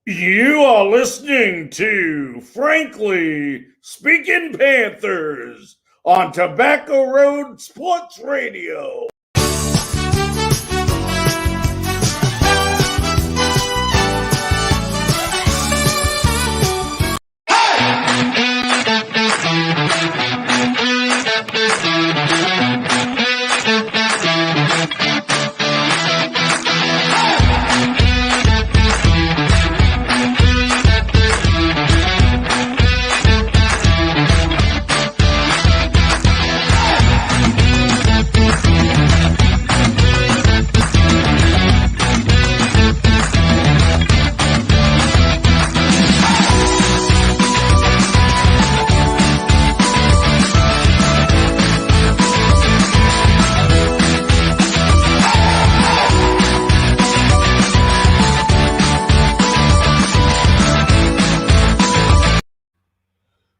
You are listening to Frankly Speaking Panthers on Tobacco Road Sports Radio.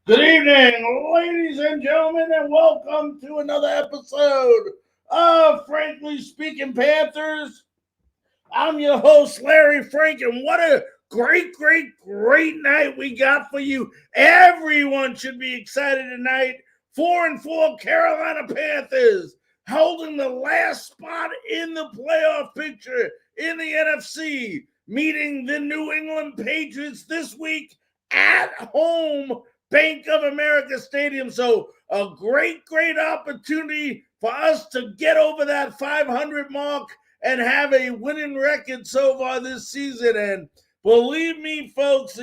Good evening, ladies and gentlemen, and welcome to another episode of Frankly Speaking Panthers. I'm your host, Larry Frank, and what a great night we got for you. Everyone should be excited tonight. 4-4 Carolina Panthers holding the last spot in the playoff picture in the NFC, meeting the New England Patriots this week at home, Bank of America Stadium. So a great opportunity for us to get over that 500 mark and have a winning record so far this season. And believe me, folks,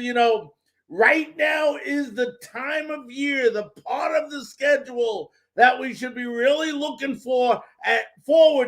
right now is the time of year, the part of the schedule that we should be really looking forward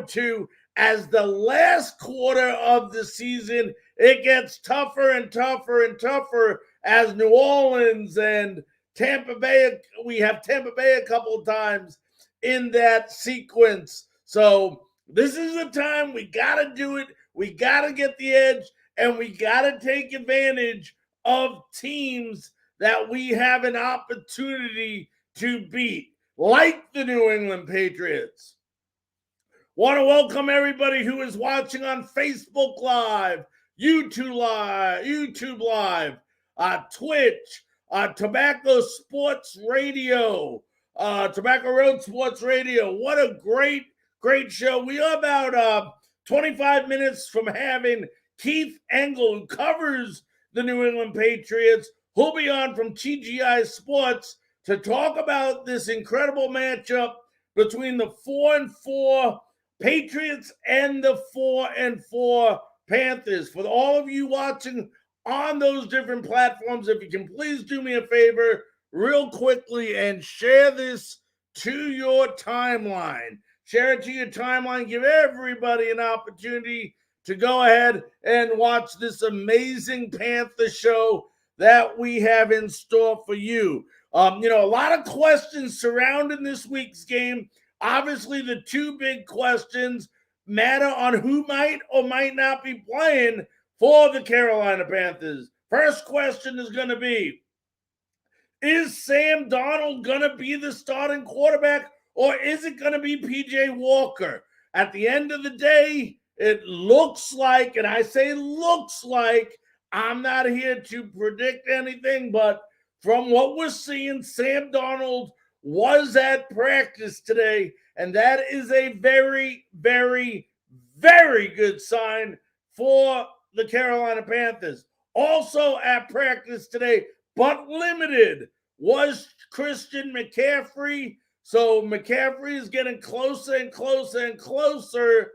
to as the last quarter of the season. It gets tougher and tougher as New Orleans and Tampa Bay, we have Tampa Bay a couple of times in that sequence. So this is the time we got to do it. We got to get the edge, and we got to take advantage of teams that we have an opportunity to beat, like the New England Patriots. Want to welcome everybody who is watching on Facebook Live, YouTube Live, Twitch, Tobacco Sports Radio, Tobacco Road Sports Radio. What a great show. We are about 25 minutes from having Keith Engle, who covers the New England Patriots. He'll be on from TGI Sports to talk about this incredible matchup between the 4-4 Patriots and the 4-4 Panthers. For all of you watching on those different platforms, if you can please do me a favor real quickly and share this to your timeline. Share it to your timeline. Give everybody an opportunity to go ahead and watch this amazing Panther show that we have in store for you. A lot of questions surrounding this week's game. Obviously, the two big questions matter on who might or might not be playing for the Carolina Panthers. First question is going to be, is Sam Darnold going to be the starting quarterback, or is it going to be P.J. Walker? At the end of the day, it looks like, and I say looks like, I'm not here to predict anything, but from what we're seeing, Sam Darnold was at practice today, and that is a very good sign for the Carolina Panthers. Also at practice today, but limited, was Christian McCaffrey. So McCaffrey is getting closer and closer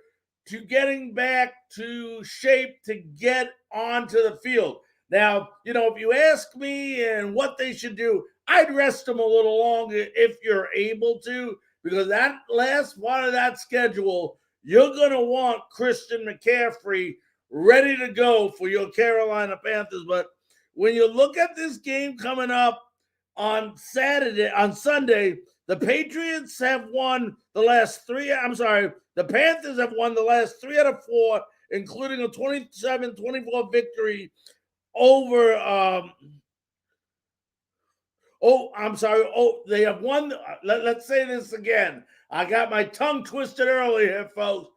to getting back to shape to get onto the field. Now, if you ask me and what they should do, I'd rest them a little longer if you're able to, because that last part of that schedule, you're going to want Christian McCaffrey ready to go for your Carolina Panthers. But when you look at this game coming up on Sunday, the Patriots have won the last the Panthers have won the last 3 out of 4, including a 27-24 victory over they have won. Let's say this again. I got my tongue twisted earlier, folks.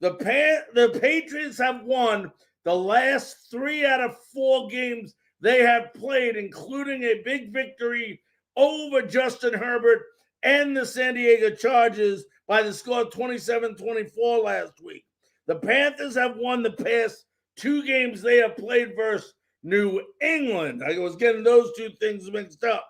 The Patriots have won the last 3 out of 4 games they have played, including a big victory over Justin Herbert and the San Diego Chargers by the score of 27-24 last week. The Panthers have won the past 2 games they have played versus New England. I was getting those 2 things mixed up.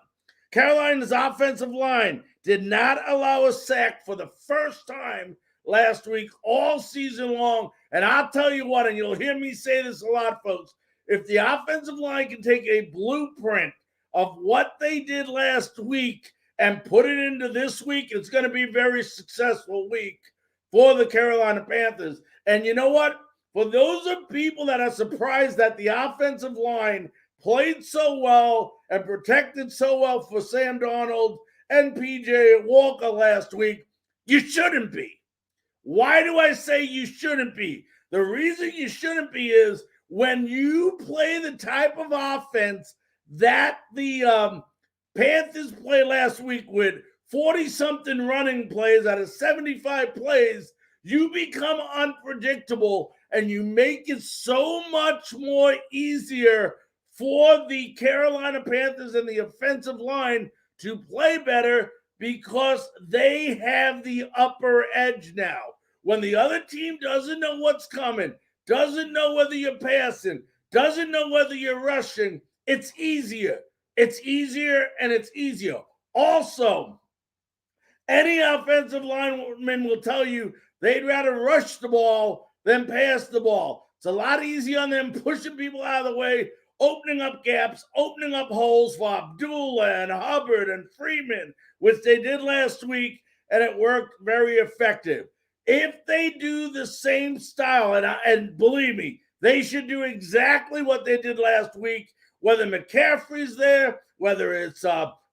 Carolina's offensive line did not allow a sack for the first time last week all season long. And I'll tell you what, and you'll hear me say this a lot, folks, if the offensive line can take a blueprint of what they did last week and put it into this week, it's going to be a very successful week for the Carolina Panthers. And you know what? For those of people that are surprised that the offensive line played so well and protected so well for Sam Darnold and PJ Walker last week, you shouldn't be. Why do I say you shouldn't be? The reason you shouldn't be is when you play the type of offense that the Panthers played last week with 40-something running plays out of 75 plays, you become unpredictable and you make it so much more easier for the Carolina Panthers and the offensive line to play better because they have the upper edge now. When the other team doesn't know what's coming, doesn't know whether you're passing, doesn't know whether you're rushing, it's easier. It's easier and it's easier. Also, any offensive lineman will tell you they'd rather rush the ball than pass the ball. It's a lot easier on them pushing people out of the way, opening up gaps, opening up holes for Abdullah and Hubbard and Freeman, which they did last week, and it worked very effective. If they do the same style, and believe me, they should do exactly what they did last week, whether McCaffrey's there, whether it's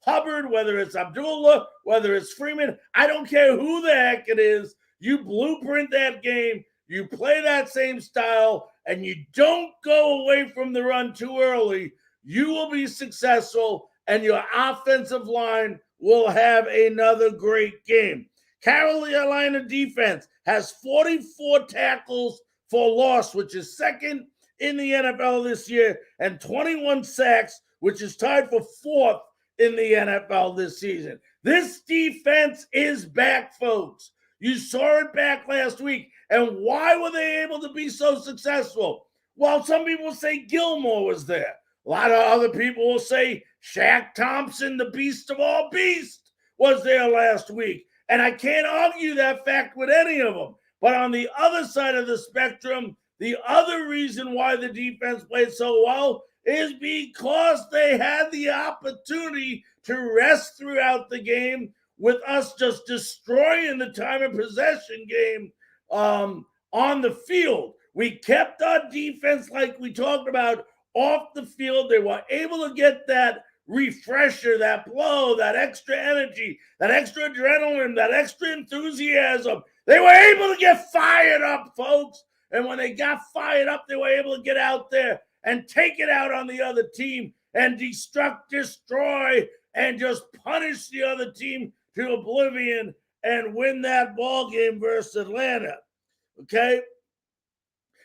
Hubbard, whether it's Abdullah, whether it's Freeman, I don't care who the heck it is, you blueprint that game, you play that same style, and you don't go away from the run too early, you will be successful, and your offensive line will have another great game. Carolina defense has 44 tackles for loss, which is second in the NFL this year, and 21 sacks, which is tied for 4th in the NFL this season. This defense is back, folks. You saw it back last week. And why were they able to be so successful? Well, some people say Gilmore was there. A lot of other people will say Shaq Thompson, the beast of all beasts, was there last week. And I can't argue that fact with any of them. But on the other side of the spectrum, the other reason why the defense played so well is because they had the opportunity to rest throughout the game with us just destroying the time of possession game on the field. We kept our defense, like we talked about, off the field. They were able to get that refresher, that blow, that extra energy, that extra adrenaline, that extra enthusiasm. They were able to get fired up, folks. And when they got fired up, they were able to get out there and take it out on the other team and destroy, and just punish the other team to oblivion and win that ball game versus Atlanta. Okay?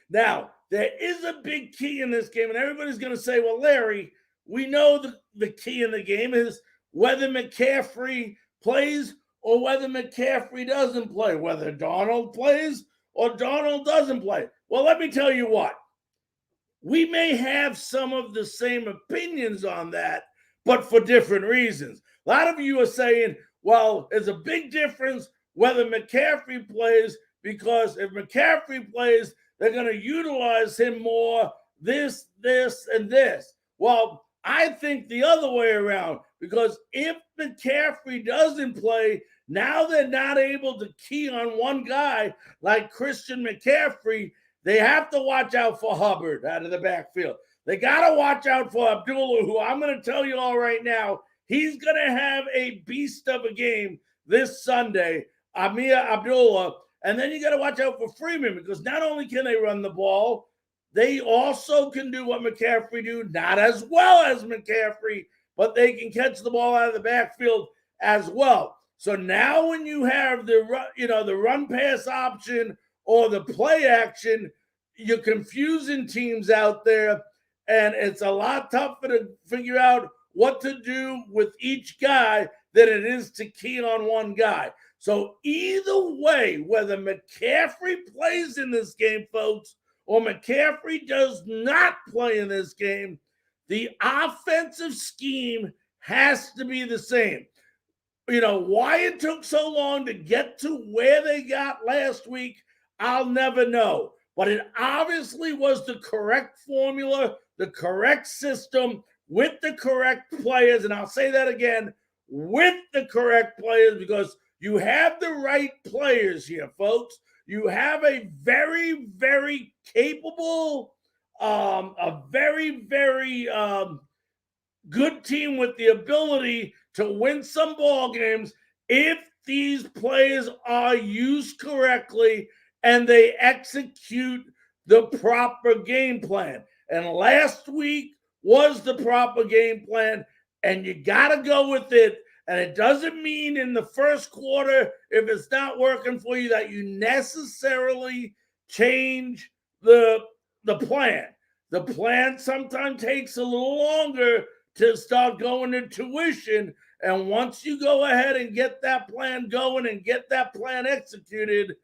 Now, there is a big key in this game, and everybody's going to say, well, Larry, we know the key in the game is whether McCaffrey plays or whether McCaffrey doesn't play, whether Darnold plays or Darnold doesn't play. Well, let me tell you what. We may have some of the same opinions on that, but for different reasons. A lot of you are saying, well, there's a big difference whether McCaffrey plays, because if McCaffrey plays, they're going to utilize him more, this, and this. Well, I think the other way around, because if McCaffrey doesn't play, now they're not able to key on one guy like Christian McCaffrey. They have to watch out for Hubbard out of the backfield. They got to watch out for Abdullah, who I'm going to tell you all right now, he's going to have a beast of a game this Sunday, Amir Abdullah. And then you got to watch out for Freeman, because not only can they run the ball, they also can do what McCaffrey do, not as well as McCaffrey, but they can catch the ball out of the backfield as well. So now when you have the run pass option or the play action, you're confusing teams out there, and it's a lot tougher to figure out what to do with each guy than it is to key on one guy. So either way, whether McCaffrey plays in this game, folks, or McCaffrey does not play in this game, the offensive scheme has to be the same. Why it took so long to get to where they got last week, I'll never know. But it obviously was the correct formula, the correct system, with the correct players. And I'll say that again, with the correct players, because you have the right players here, folks. You have a very, very capable, a very, very good team with the ability to win some ball games if these players are used correctly and they execute the proper game plan. And last week was the proper game plan, and you got to go with it. And it doesn't mean in the first quarter, if it's not working for you, that you necessarily change the plan. The plan sometimes takes a little longer to start going to tuition. And once you go ahead and get that plan going and get that plan executed,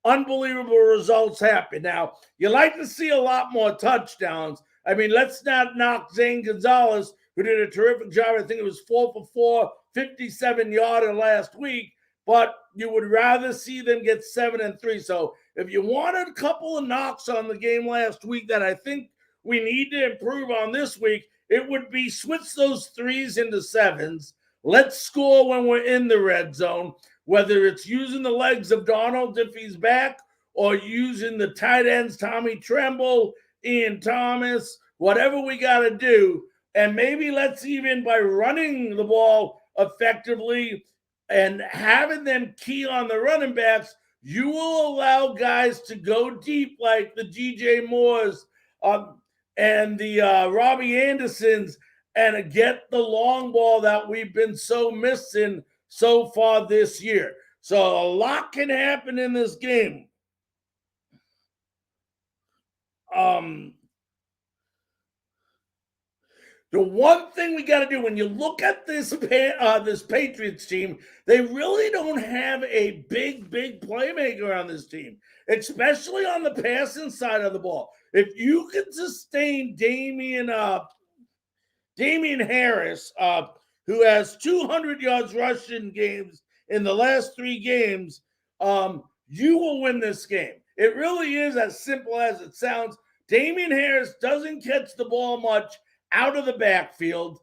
unbelievable results happen. Now, you like to see a lot more touchdowns. I mean, let's not knock Zane Gonzalez, who did a terrific job. I think it was 4 for 4, 57-yarder last week. But you would rather see them get 7 and 3. So if you wanted a couple of knocks on the game last week that I think we need to improve on this week, it would be switch those 3s into 7s. Let's score when we're in the red zone, whether it's using the legs of Donald if he's back or using the tight ends, Tommy Tremble, Ian Thomas, whatever we got to do. And maybe let's even, by running the ball effectively and having them key on the running backs, you will allow guys to go deep like the DJ Moores and the Robbie Andersons and get the long ball that we've been so missing so far this year. So a lot can happen in this game. The one thing we got to do when you look at this Patriots team, they really don't have a big playmaker on this team, especially on the passing side of the ball. If you can sustain Damian Harris, who has 200 yards rushing games in the last 3 games, you will win this game. It really is as simple as it sounds. Damian Harris doesn't catch the ball much out of the backfield.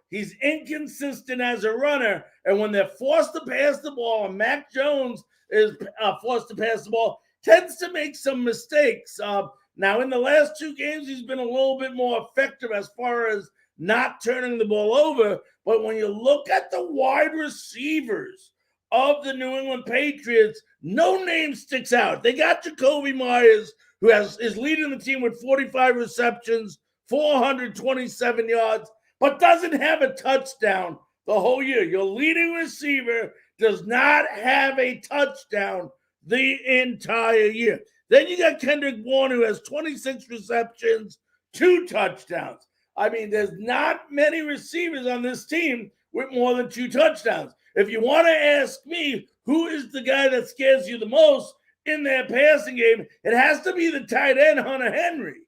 He's inconsistent as a runner, and when they're forced to pass the ball, and Mac Jones is forced to pass the ball, tends to make some mistakes. Now, in the last 2 games, he's been a little bit more effective as far as not turning the ball over. But when you look at the wide receivers of the New England Patriots, no name sticks out. They got Jacoby Myers, who is leading the team with 45 receptions, 427 yards, but doesn't have a touchdown the whole year. Your leading receiver does not have a touchdown the entire year. Then you got Kendrick Bourne, who has 26 receptions, 2 touchdowns. I mean, there's not many receivers on this team with more than 2 touchdowns. If you want to ask me who is the guy that scares you the most in their passing game, it has to be the tight end, Hunter Henry.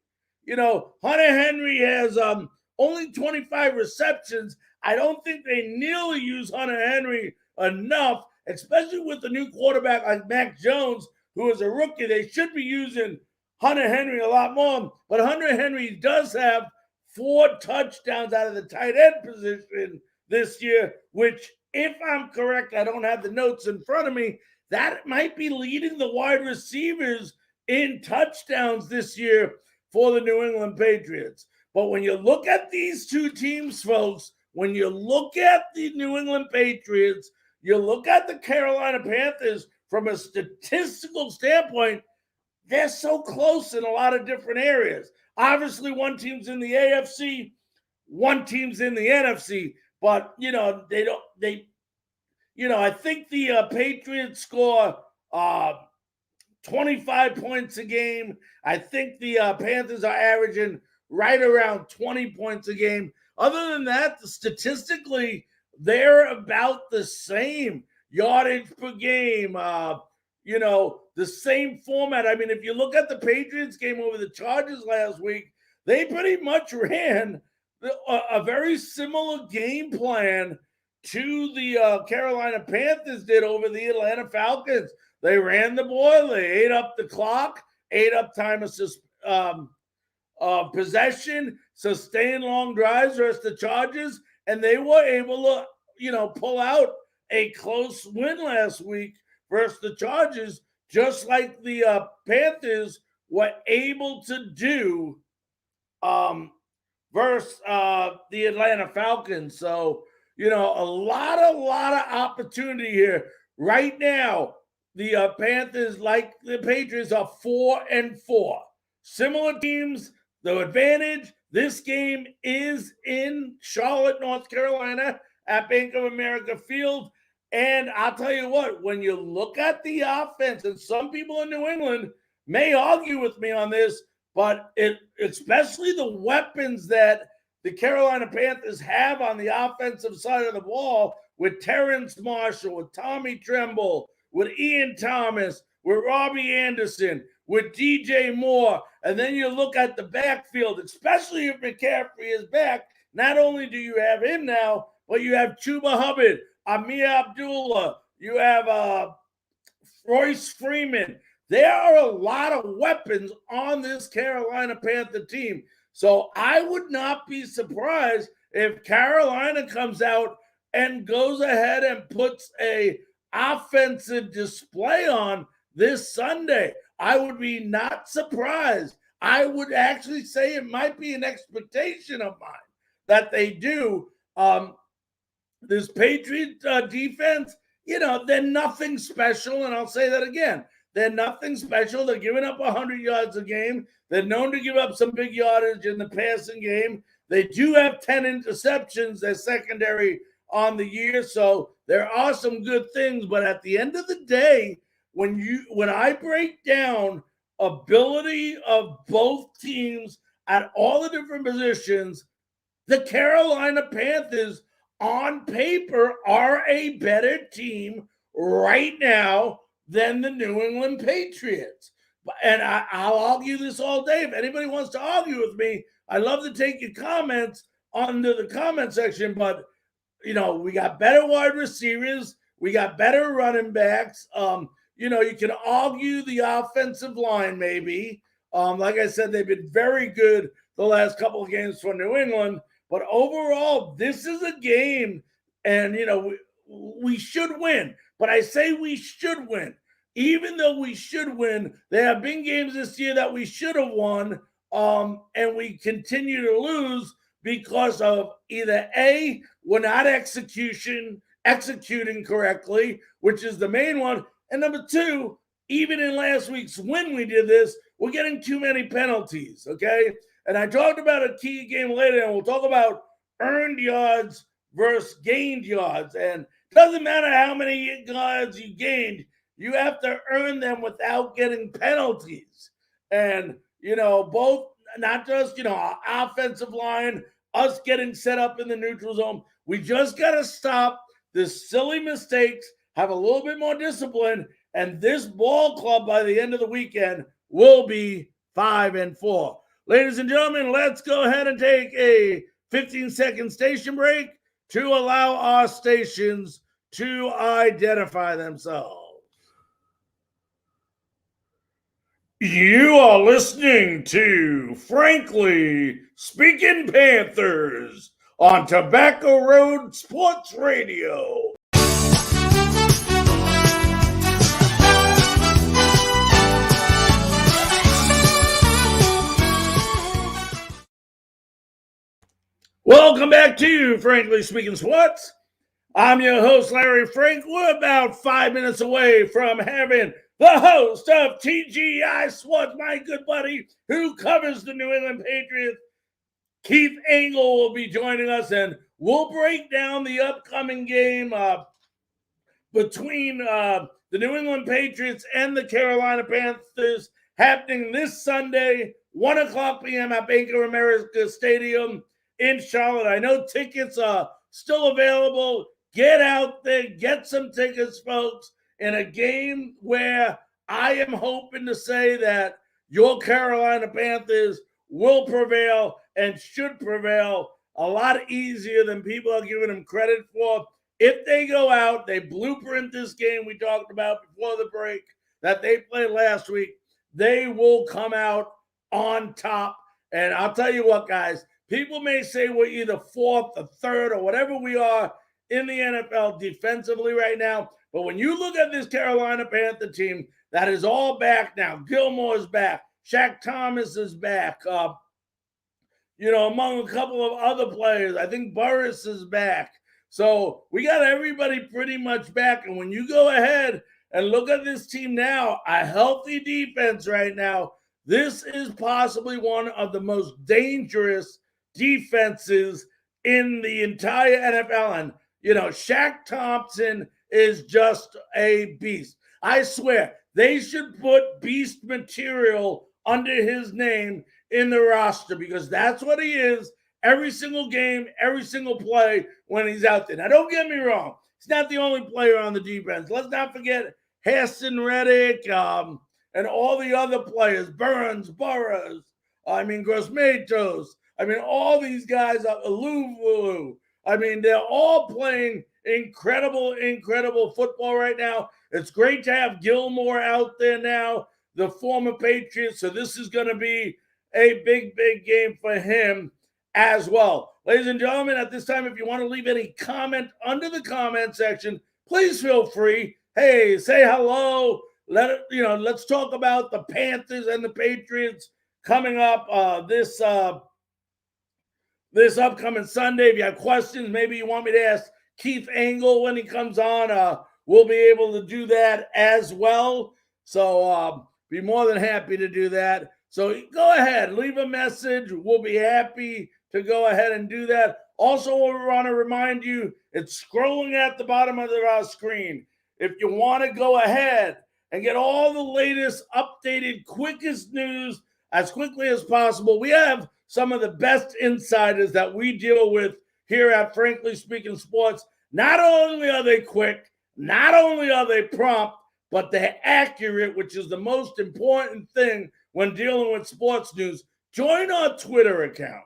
Hunter Henry has only 25 receptions. I don't think they nearly use Hunter Henry enough, especially with the new quarterback like Mac Jones, who is a rookie. They should be using Hunter Henry a lot more. But Hunter Henry does have 4 touchdowns out of the tight end position this year, which, if I'm correct, I don't have the notes in front of me, that might be leading the wide receivers in touchdowns this year for the New England Patriots. But when you look at these 2 teams, folks, when you look at the New England Patriots, you look at the Carolina Panthers from a statistical standpoint, they're so close in a lot of different areas. Obviously, one team's in the AFC, one team's in the NFC, but, I think the Patriots score 25 points a game. I think the Panthers are averaging right around 20 points a game. Other than that, statistically, they're about the same yardage per game. The same format. I mean, if you look at the Patriots game over the Chargers last week, they pretty much ran a very similar game plan to the Carolina Panthers did over the Atlanta Falcons. They ran the ball, they ate up the clock, ate up time of possession, sustained long drives versus the Chargers, and they were able to, pull out a close win last week versus the Chargers, just like the Panthers were able to do versus the Atlanta Falcons. So, a lot of opportunity here. Right now, the Panthers, like the Patriots, are 4-4. Similar teams. The advantage, this game is in Charlotte, North Carolina at Bank of America Field. And I'll tell you what, when you look at the offense, and some people in New England may argue with me on this, but especially the weapons that the Carolina Panthers have on the offensive side of the ball with Terrence Marshall, with Tommy Tremble, with Ian Thomas, with Robbie Anderson, with DJ Moore, and then you look at the backfield, especially if McCaffrey is back. Not only do you have him now, but you have Chuba Hubbard, Amir Abdullah, you have Royce Freeman. There are a lot of weapons on this Carolina Panther team. So I would not be surprised if Carolina comes out and goes ahead and puts a offensive display on this Sunday. I would be not surprised. I would actually say it might be an expectation of mine that they do. This Patriot defense, they're nothing special, and I'll say that again. They're nothing special. They're giving up 100 yards a game. They're known to give up some big yardage in the passing game. They do have 10 interceptions. They're secondary on the year, so there are some good things. But at the end of the day, when I break down ability of both teams at all the different positions, the Carolina Panthers on paper are a better team right now than the New England Patriots. And I'll argue this all day. If anybody wants to argue with me, I love to take your comments under the comment section. But, we got better wide receivers. We got better running backs. You can argue the offensive line maybe. Like I said, they've been very good the last couple of games for New England. But overall, this is a game, and, we should win. But I say we should win. Even though we should win, there have been games this year that we should have won, and we continue to lose because of either A, we're not executing correctly, which is the main one, and number two, even in last week's win we did this, we're getting too many penalties, okay? And I talked about a key game later, and we'll talk about earned yards versus gained yards. And it doesn't matter how many yards you gained, you have to earn them without getting penalties. And, both, not just, our offensive line, us getting set up in the neutral zone. We just got to stop the silly mistakes, have a little bit more discipline, and this ball club by the end of the weekend will be 5-4. Ladies and gentlemen, let's go ahead and take a 15-second station break to allow our stations to identify themselves. You are listening to Frankly Speaking Panthers on Tobacco Road Sports Radio. Welcome back to Frankly Speaking Sports. I'm your host, Larry Frank. We're about 5 minutes away from having the host of TGI Sports, my good buddy who covers the New England Patriots, Keith Engle, will be joining us, and we'll break down the upcoming game between the New England Patriots and the Carolina Panthers, happening this Sunday, 1 o'clock p.m. at Bank of America Stadium in Charlotte. I know tickets are still available. Get out there, get some tickets, folks, in a game where I am hoping to say that your Carolina Panthers will prevail and should prevail a lot easier than people are giving them credit for. If they go out, they blueprint this game we talked about before the break that they played last week, they will come out on top. And I'll tell you what, guys, people may say we're either fourth or third or whatever we are in the NFL defensively right now. But when you look at this Carolina Panther team that is all back now, Gilmore's back, Shaq Thomas is back, among a couple of other players. I think Burris is back. So we got everybody pretty much back. And when you go ahead and look at this team now, a healthy defense right now, this is possibly one of the most dangerous defenses in the entire NFL. And, Shaq Thompson is just a beast. I swear, they should put beast material under his name in the roster because that's what he is every single game, every single play when he's out there. Now, don't get me wrong. He's not the only player on the defense. Let's not forget Hassan Reddick and all the other players, Burns, Burrows, Gross-Matos. All these guys, Aluvulu. They're all playing incredible, incredible football right now. It's great to have Gilmore out there now, the former Patriot. So this is going to be a big, big game for him as well. Ladies and gentlemen, at this time, if you want to leave any comment under the comment section, please feel free. Hey, say hello. Let's talk about the Panthers and the Patriots coming up this upcoming Sunday. If you have questions, maybe you want me to ask Keith Engle when he comes on, we'll be able to do that as well. So be more than happy to do that. So go ahead, leave a message. We'll be happy to go ahead and do that. Also, we want to remind you, it's scrolling at the bottom of our screen. If you want to go ahead and get all the latest, updated, quickest news as quickly as possible, we have some of the best insiders that we deal with here at Frankly Speaking Sports. Not only are they quick, not only are they prompt, but they're accurate, which is the most important thing when dealing with sports news. Join our Twitter account,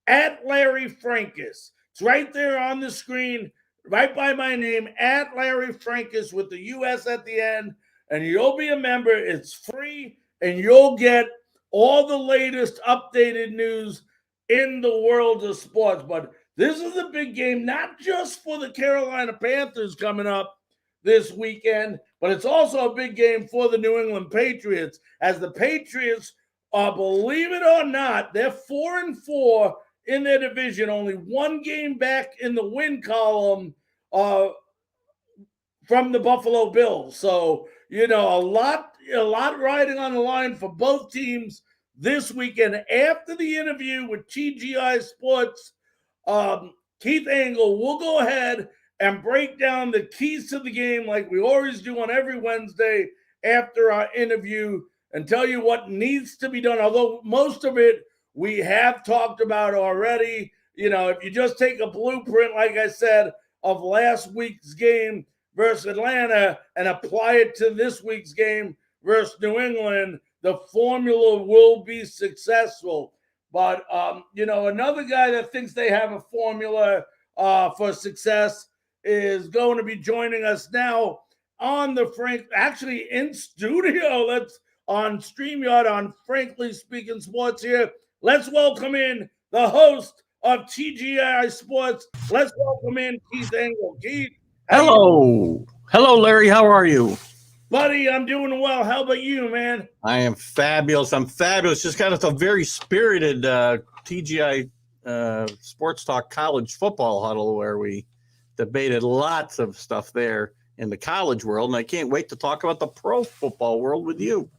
@LarryFrankus. It's right there on the screen, right by my name, @LarryFrankus with the US at the end. And you'll be a member. It's free, and you'll get all the latest updated news in the world of sports. But this is a big game, not just for the Carolina Panthers coming up this weekend, but it's also a big game for the New England Patriots, as the Patriots are, believe it or not, they're 4-4 in their division, only one game back in the win column from the Buffalo Bills. So, a lot riding on the line for both teams this weekend. After the interview with TGI Sports, Keith Engle will go ahead and break down the keys to the game like we always do on every Wednesday after our interview and tell you what needs to be done, although most of it we have talked about already. If you just take a blueprint, like I said, of last week's game versus Atlanta and apply it to this week's game versus New England, the formula will be successful. But, another guy that thinks they have a formula for success is going to be joining us now on actually in studio. Let's on StreamYard on Frankly Speaking Sports here. Let's welcome in the host of TGI Sports. Let's welcome in Keith Engle. Keith. Hello, Larry. How are you? Buddy, I'm doing well. How about you, man? I am fabulous. Just kind of a very spirited TGI Sports Talk college football huddle where we debated lots of stuff there in the college world, and I can't wait to talk about the pro football world with you.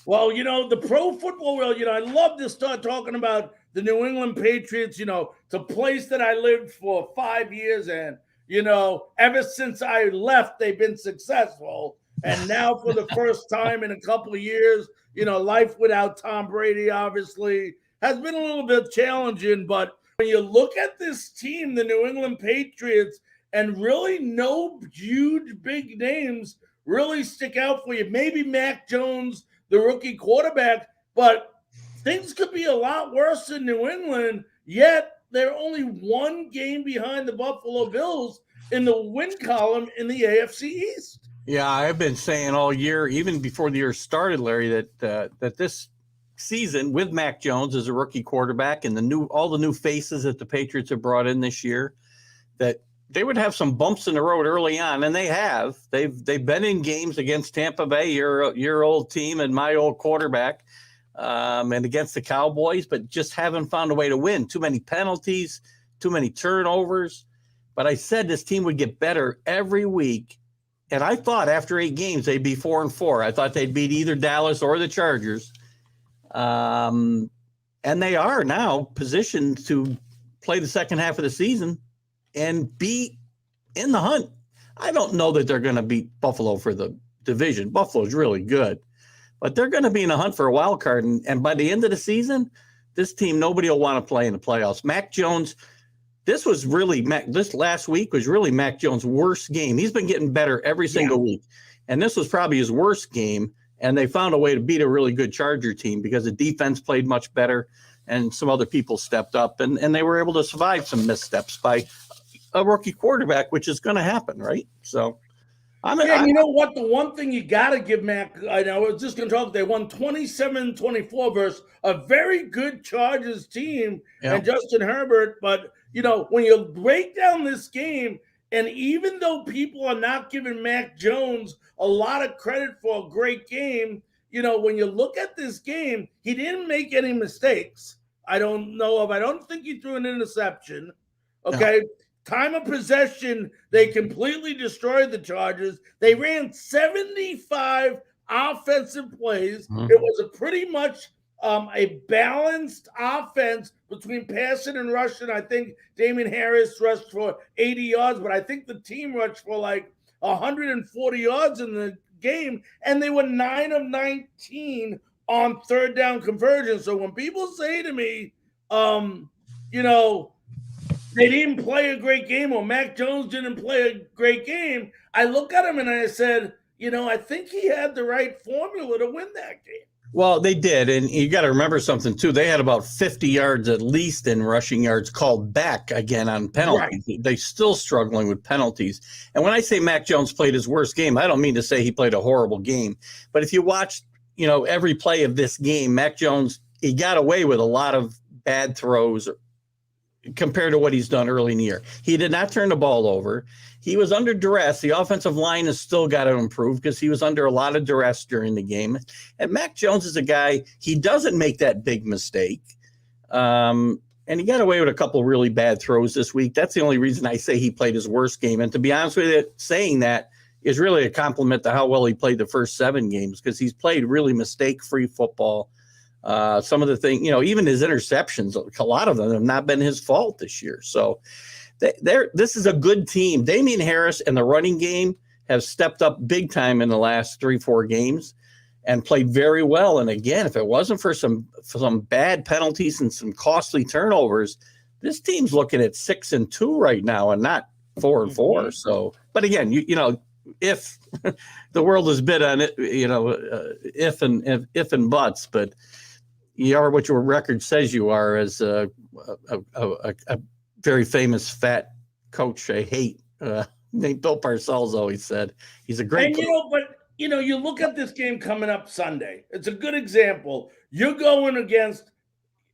Well, the pro football world, I love to start talking about the New England Patriots, it's a place that I lived for 5 years, and, ever since I left, they've been successful. And now for the first time in a couple of years, life without Tom Brady obviously has been a little bit challenging. But when you look at this team, the New England Patriots, and really no huge big names really stick out for you. Maybe Mac Jones, the rookie quarterback, but things could be a lot worse in New England, yet they're only one game behind the Buffalo Bills in the win column in the AFC East. Yeah, I've been saying all year, even before the year started, Larry, that this season with Mac Jones as a rookie quarterback and all the new faces that the Patriots have brought in this year, that they would have some bumps in the road early on, and they have. They've been in games against Tampa Bay, your old team, and my old quarterback, and against the Cowboys, but just haven't found a way to win. Too many penalties, too many turnovers. But I said this team would get better every week. And I thought after 8 games, they'd be 4-4. I thought they'd beat either Dallas or the Chargers. And they are now positioned to play the second half of the season and be in the hunt. I don't know that they're going to beat Buffalo for the division. Buffalo's really good. But they're going to be in a hunt for a wild card. And by the end of the season, this team, nobody will want to play in the playoffs. Mac Jones, this last week was really Mac Jones' worst game. He's been getting better every single week. And this was probably his worst game. And they found a way to beat a really good Charger team because the defense played much better and some other people stepped up. And they were able to survive some missteps by a rookie quarterback, which is going to happen, right? So, you know what? The one thing you got to give Mac, I was just going to talk, they won 27-24 versus a very good Chargers team and Justin Herbert. But, when you break down this game, and even though people are not giving Mac Jones a lot of credit for a great game, when you look at this game, he didn't make any mistakes. I don't think he threw an interception. Okay. No. Time of possession, they completely destroyed the Chargers. They ran 75 offensive plays. Mm-hmm. It was a pretty much a balanced offense between passing and rushing. I think Damian Harris rushed for 80 yards, but I think the team rushed for like 140 yards in the game, and they were 9 of 19 on third down conversion. So when people say to me, they didn't play a great game or Mac Jones didn't play a great game, I look at him and I said, I think he had the right formula to win that game. Well, they did. And you got to remember something, too. They had about 50 yards at least in rushing yards called back again on penalties. Right. They're still struggling with penalties. And when I say Mac Jones played his worst game, I don't mean to say he played a horrible game. But if you watch, every play of this game, Mac Jones, he got away with a lot of bad throws compared to what he's done early in the year. He did not turn the ball over. He was under duress. The offensive line has still got to improve because he was under a lot of duress during the game. And Mac Jones is a guy, he doesn't make that big mistake. And he got away with a couple really bad throws this week. That's the only reason I say he played his worst game. And to be honest with you, saying that is really a compliment to how well he played the first 7 games because he's played really mistake-free football. Some of the things, even his interceptions, a lot of them have not been his fault this year. So this is a good team. Damian Harris and the running game have stepped up big time in the last 3-4 games and played very well. And again, if it wasn't for some bad penalties and some costly turnovers, this team's looking at 6-2 right now and not 4-4. Mm-hmm. So, but again, if the world is bid on it, if and buts, but you are what your record says you are as a very famous fat coach I hate. Named Bill Parcells always said he's a great coach. You look at this game coming up Sunday. It's a good example. You're going against,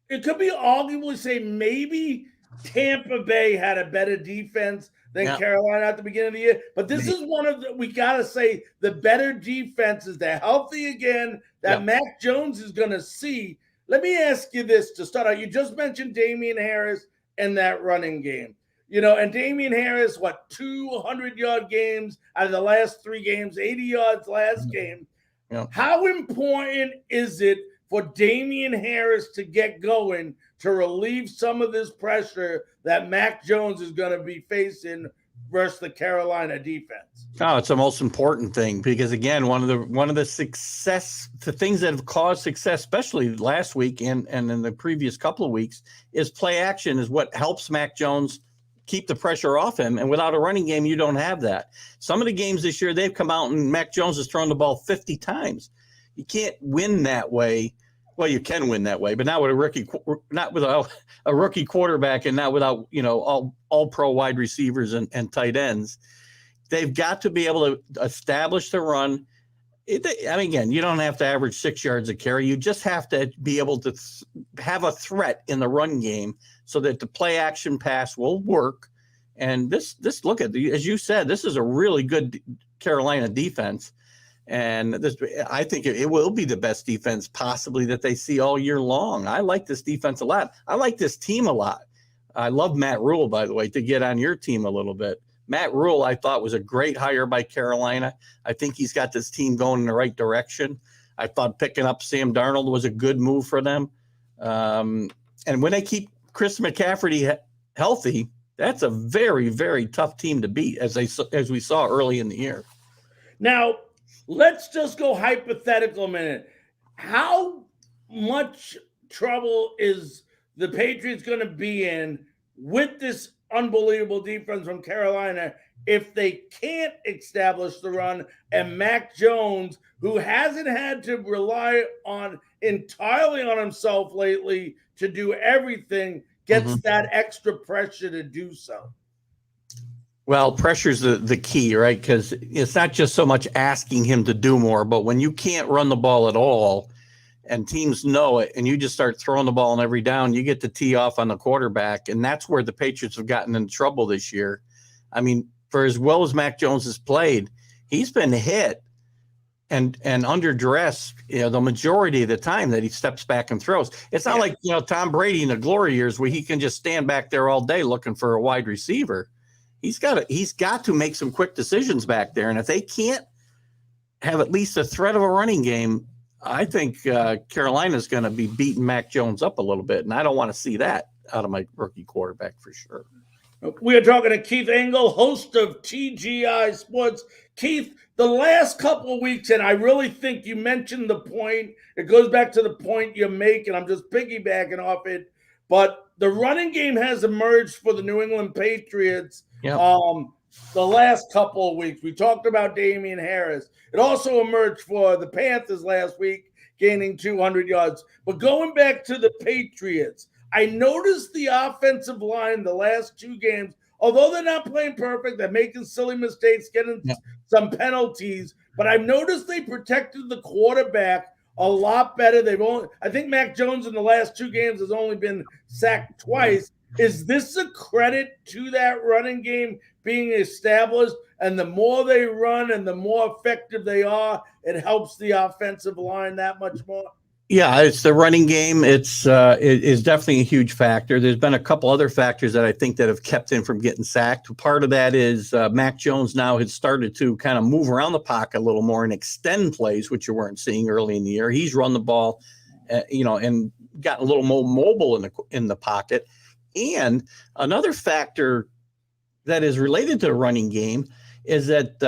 it could be arguably say maybe Tampa Bay had a better defense than Carolina at the beginning of the year. But this is one of we got to say, the better defenses. They're healthy again that Mac Jones is going to see. Let me ask you this to start out. You just mentioned Damian Harris and that running game. And Damian Harris, 200-yard games out of the last 3 games, 80 yards last game. Yeah. How important is it for Damian Harris to get going to relieve some of this pressure that Mac Jones is going to be facing versus the Carolina defense? Oh, it's the most important thing because again, one of the things that have caused success, especially last week and in the previous couple of weeks, is play action is what helps Mac Jones keep the pressure off him. And without a running game, you don't have that. Some of the games this year, they've come out and Mac Jones has thrown the ball 50 times. You can't win that way. Well, you can win that way, but not with a rookie quarterback and not without, all pro wide receivers and tight ends. They've got to be able to establish the run. Again, you don't have to average 6 yards a carry. You just have to be able to have a threat in the run game so that the play action pass will work. And this look at as you said, this is a really good Carolina defense. And I think it will be the best defense possibly that they see all year long. I like this defense a lot. I like this team a lot. I love Matt Rule, by the way, to get on your team a little bit. Matt Rule, I thought, was a great hire by Carolina. I think he's got this team going in the right direction. I thought picking up Sam Darnold was a good move for them. And when they keep Chris McCaffrey healthy, that's a very, very tough team to beat, as we saw early in the year. Now, let's just go hypothetical a minute. How much trouble is the Patriots going to be in with this unbelievable defense from Carolina if they can't establish the run and Mac Jones, who hasn't had to rely entirely on himself lately to do everything, gets that extra pressure to do so? Well, pressure's the key, right? Because it's not just so much asking him to do more, but when you can't run the ball at all and teams know it and you just start throwing the ball on every down, you get the tee off on the quarterback. And that's where the Patriots have gotten in trouble this year. I mean, for as well as Mac Jones has played, he's been hit and under duress, the majority of the time that he steps back and throws. It's not like, Tom Brady in the glory years where he can just stand back there all day looking for a wide receiver. He's got to make some quick decisions back there. And if they can't have at least a threat of a running game, I think Carolina's going to be beating Mac Jones up a little bit. And I don't want to see that out of my rookie quarterback for sure. We are talking to Keith Engle, host of TGI Sports. Keith, the last couple of weeks, and I really think you mentioned the point, it goes back to the point you're making. I'm just piggybacking off it. But the running game has emerged for the New England Patriots. Yep. The last couple of weeks. We talked about Damian Harris. It also emerged for the Panthers last week, gaining 200 yards. But going back to the Patriots, I noticed the offensive line the last two games, although they're not playing perfect, they're making silly mistakes, getting some penalties, but I've noticed they protected the quarterback a lot better. I think Mac Jones in the last two games has only been sacked twice. Is this a credit to that running game being established? And the more they run and the more effective they are, it helps the offensive line that much more? Yeah, it's the running game. It is definitely a huge factor. There's been a couple other factors that I think that have kept him from getting sacked. Part of that is Mac Jones now has started to kind of move around the pocket a little more and extend plays, which you weren't seeing early in the year. He's run the ball, and gotten a little more mobile in the pocket. And another factor that is related to the running game is that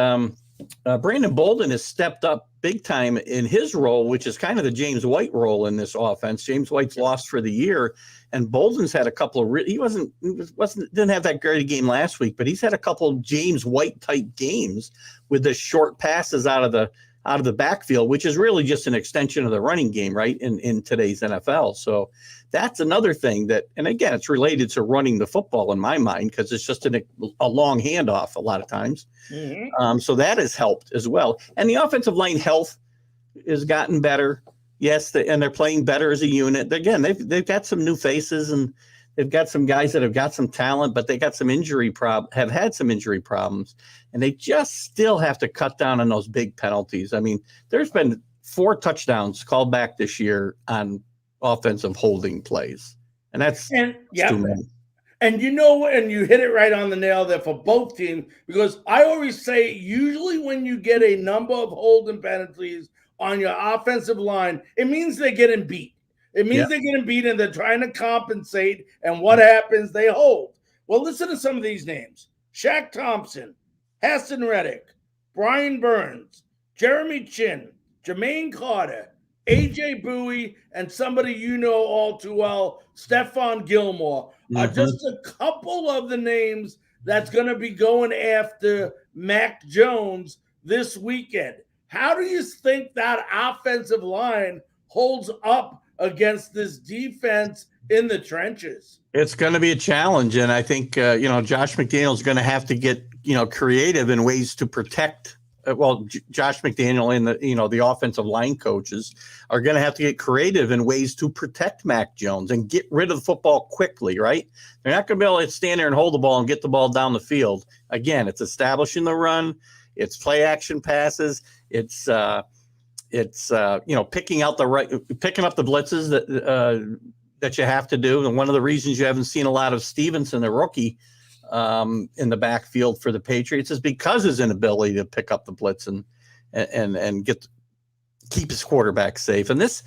Brandon Bolden has stepped up big time in his role, which is kind of the James White role in this offense. James White's lost for the year, and Bolden's had a couple of didn't have that great a game last week, but he's had a couple of James White type games with the short passes out of the backfield, which is really just an extension of the running game, right? In today's NFL. So that's another thing and again, it's related to running the football in my mind, because it's just a long handoff a lot of times. Mm-hmm. So that has helped as well. And the offensive line health has gotten better. Yes. And they're playing better as a unit. Again, they've got some new faces and they've got some guys that have got some talent, but they got some have had some injury problems, and they just still have to cut down on those big penalties. I mean, there's been 4 touchdowns called back this year on offensive holding plays, and that's too many. And you hit it right on the nail there for both teams, because I always say usually when you get a number of holding penalties on your offensive line, it means they're getting beat. It means they're getting beat and they're trying to compensate. And what happens? They hold. Well, listen to some of these names: Shaq Thompson, Hassan Reddick, Brian Burns, Jeremy Chin, Jermaine Carter, AJ Bowie, and somebody you know all too well, Stephon Gilmore, are just a couple of the names that's going to be going after Mac Jones this weekend. How do you think that offensive line holds up against this defense in the trenches? It's going to be a challenge, and I think Josh McDaniel's going to have to get creative in ways to protect. Josh McDaniel and the offensive line coaches are going to have to get creative in ways to protect Mac Jones and get rid of the football quickly. Right? They're not going to be able to stand there and hold the ball and get the ball down the field. Again, it's establishing the run, it's play action passes, it's picking up the blitzes that you have to do. And one of the reasons you haven't seen a lot of Stevenson, the rookie, in the backfield for the Patriots is because his inability to pick up the blitz and keep his quarterback safe. And this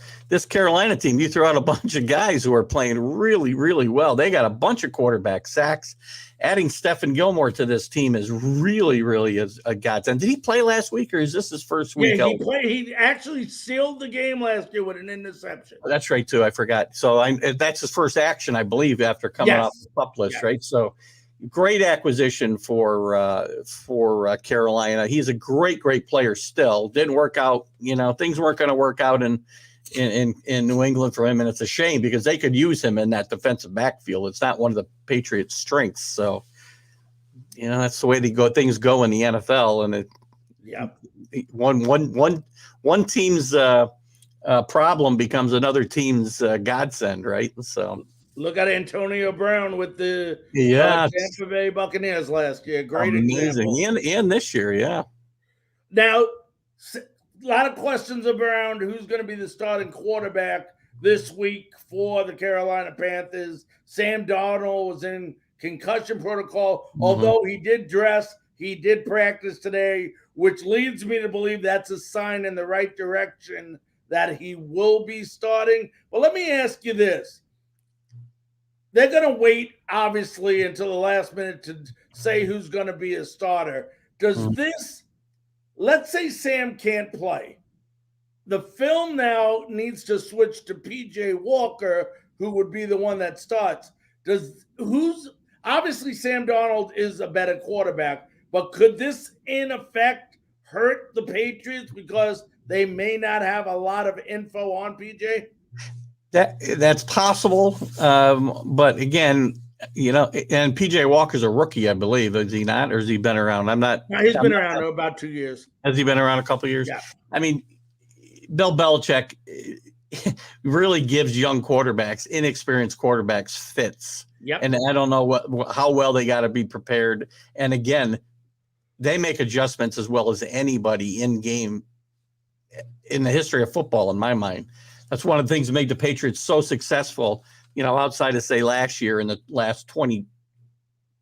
Carolina team, you throw out a bunch of guys who are playing really, really well. They got a bunch of quarterback sacks. Adding Stephon Gilmore to this team is really, really a godsend. Did he play last week, or is this his first week? Yeah, he played. He actually sealed the game last year with an interception. That's right, too. I forgot. So that's his first action, I believe, after coming off the pup list, right? So great acquisition for Carolina. He's a great player still. Didn't work out. Things weren't going to work out in New England for him, and it's a shame because they could use him in that defensive backfield. It's not one of the Patriots' strengths. So, that's the way things go in the NFL. And one team's problem becomes another team's godsend, right? So. Look at Antonio Brown with the Tampa Bay Buccaneers last year. Great example. And this year, yeah. Now, a lot of questions around who's going to be the starting quarterback this week for the Carolina Panthers. Sam Darnold was in concussion protocol. Although he did dress, he did practice today, which leads me to believe that's a sign in the right direction that he will be starting. But let me ask you this. They're going to wait, obviously, until the last minute to say who's going to be a starter. Does this, let's say Sam can't play. The film now needs to switch to P.J. Walker, who would be the one that starts. Obviously Sam Darnold is a better quarterback, but could this in effect hurt the Patriots because they may not have a lot of info on P.J.? That's possible, but again, and PJ Walker's a rookie, I believe. Is he not, or has he been around? He's been around about 2 years. Has he been around a couple of years? Yeah. I mean, Bill Belichick really gives young quarterbacks, inexperienced quarterbacks, fits. Yep. And I don't know how well they got to be prepared. And again, they make adjustments as well as anybody in game in the history of football, in my mind. That's one of the things that made the Patriots so successful, outside of, say, last year and the last 20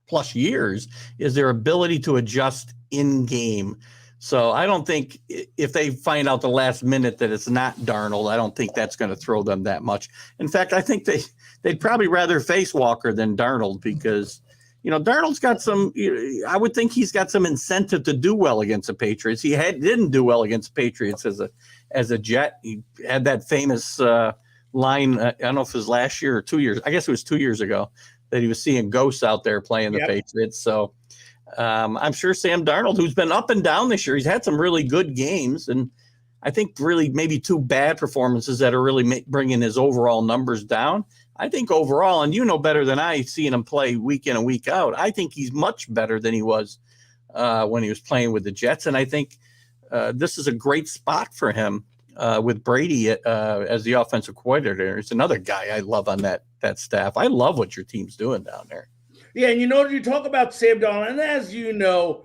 plus years, is their ability to adjust in game. So I don't think if they find out the last minute that it's not Darnold, I don't think that's going to throw them that much. In fact, I think they'd probably rather face Walker than Darnold because, Darnold's got I would think he's got some incentive to do well against the Patriots. He didn't do well against the Patriots as a Jet. He had that famous line, I don't know if it was last year or 2 years. I guess it was 2 years ago that he was seeing ghosts out there playing the Patriots. So I'm sure Sam Darnold, who's been up and down this year, he's had some really good games. And I think really maybe two bad performances that are really bringing his overall numbers down. I think overall, and better than I, seeing him play week in and week out, I think he's much better than he was when he was playing with the Jets. And I think this is a great spot for him with Brady as the offensive coordinator. It's another guy I love on that staff. I love what your team's doing down there. Yeah, and you talk about Sam Darnold, and as you know,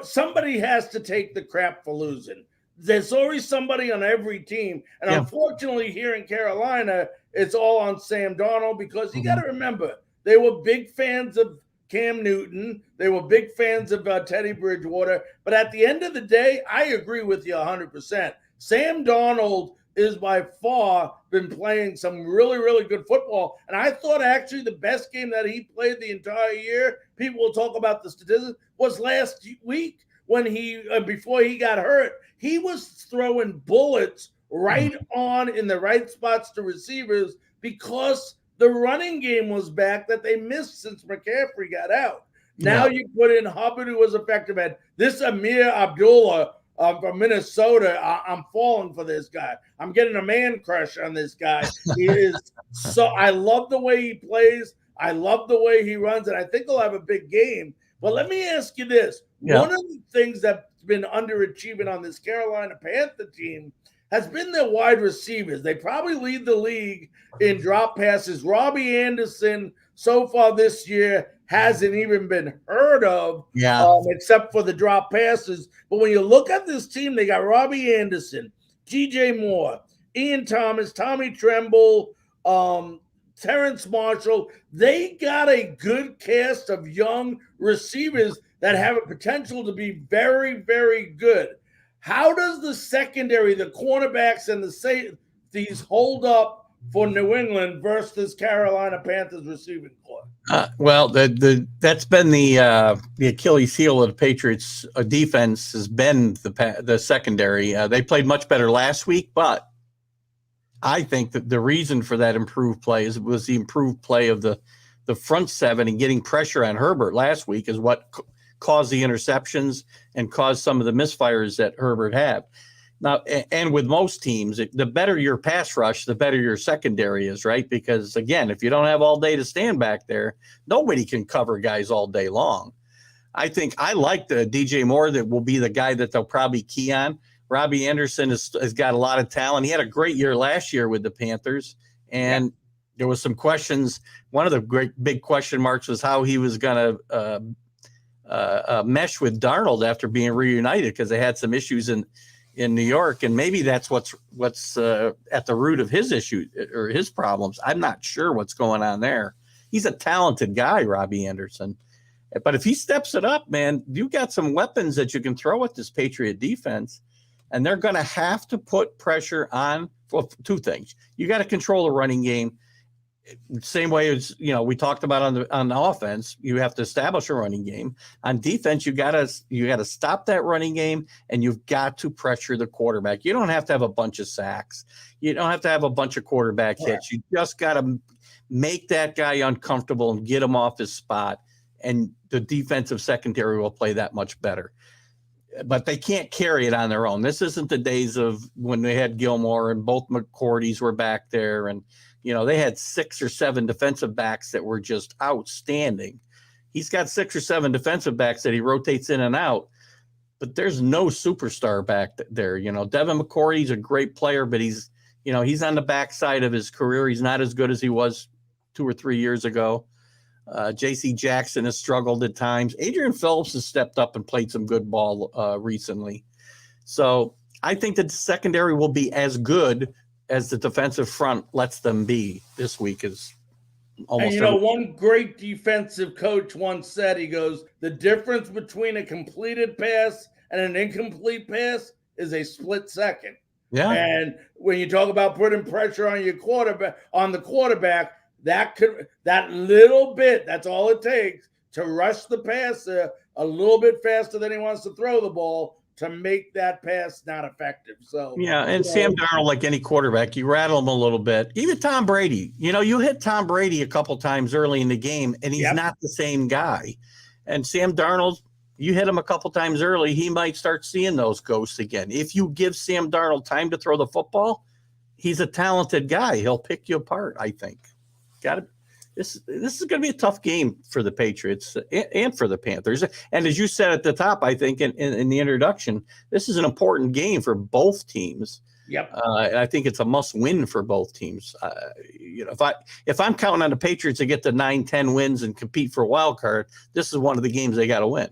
somebody has to take the crap for losing. There's always somebody on every team. And unfortunately, here in Carolina, it's all on Sam Darnold because you got to remember, they were big fans of Cam Newton. They were big fans of Teddy Bridgewater. But at the end of the day, I agree with you 100%. Sam Darnold is by far been playing some really, really good football. And I thought actually the best game that he played the entire year, people will talk about the statistics, was last week when he, before he got hurt, he was throwing bullets right on in the right spots to receivers because the running game was back that they missed since McCaffrey got out. Now you put in Hubbard, who was effective at this Amir Abdullah from Minnesota. I'm falling for this guy. I'm getting a man crush on this guy. He is so. I love the way he plays. I love the way he runs, and I think he'll have a big game. But let me ask you this: one of the things that's been underachieving on this Carolina Panther team has been their wide receivers. They probably lead the league in drop passes. Robbie Anderson, so far this year, hasn't even been heard of, except for the drop passes. But when you look at this team, they got Robbie Anderson, G.J. Moore, Ian Thomas, Tommy Tremble, Terrence Marshall. They got a good cast of young receivers that have a potential to be very, very good. How does the secondary, the cornerbacks and the safeties hold up for New England versus Carolina Panthers receiving corps? Well, that's been the Achilles heel of the Patriots defense has been the secondary. They played much better last week, but I think that the reason for that improved play was the improved play of the front seven and getting pressure on Herbert last week is what caused the interceptions and caused some of the misfires that Herbert had. Now, and with most teams, the better your pass rush, the better your secondary is, right? Because, again, if you don't have all day to stand back there, nobody can cover guys all day long. I think I like the DJ Moore that will be the guy that they'll probably key on. Robbie Anderson has got a lot of talent. He had a great year last year with the Panthers, and there was some questions. One of the great big question marks was how he was going to mesh with Darnold after being reunited because they had some issues in New York, and maybe that's what's at the root of his issue or his problems. I'm not sure what's going on there. He's a talented guy, Robbie Anderson, but if he steps it up, man, you got some weapons that you can throw at this Patriot defense, and they're going to have to put pressure on for two things. You got to control the running game. Same way as we talked about on the offense, you have to establish a running game. On defense, you gotta stop that running game, and you've got to pressure the quarterback. You don't have to have a bunch of sacks. You don't have to have a bunch of quarterback hits. You just got to make that guy uncomfortable and get him off his spot, and the defensive secondary will play that much better. But they can't carry it on their own. This isn't the days of when they had Gilmore and both McCourties were back there, and they had 6 or 7 defensive backs that were just outstanding. He's got 6 or 7 defensive backs that he rotates in and out, but there's no superstar back there. Devin McCourty's a great player, but he's on the backside of his career. He's not as good as he was 2 or 3 years ago. J.C. Jackson has struggled at times. Adrian Phillips has stepped up and played some good ball recently. So I think that the secondary will be as good as the defensive front lets them be this week. Is almost. And one great defensive coach once said, he goes, the difference between a completed pass and an incomplete pass is a split second. Yeah. And when you talk about putting pressure on the quarterback, that little bit, that's all it takes to rush the passer a little bit faster than he wants to throw the ball to make that pass not effective. So Sam Darnold, like any quarterback, you rattle him a little bit. Even Tom Brady, you hit Tom Brady a couple times early in the game, and he's not the same guy. And Sam Darnold, you hit him a couple times early, he might start seeing those ghosts again. If you give Sam Darnold time to throw the football, he's a talented guy. He'll pick you apart, I think. This is going to be a tough game for the Patriots and for the Panthers. And as you said at the top, I think in the introduction, this is an important game for both teams. Yep. And I think it's a must-win for both teams. If I'm counting on the Patriots to get to 9-10 wins and compete for a wild card, this is one of the games they got to win.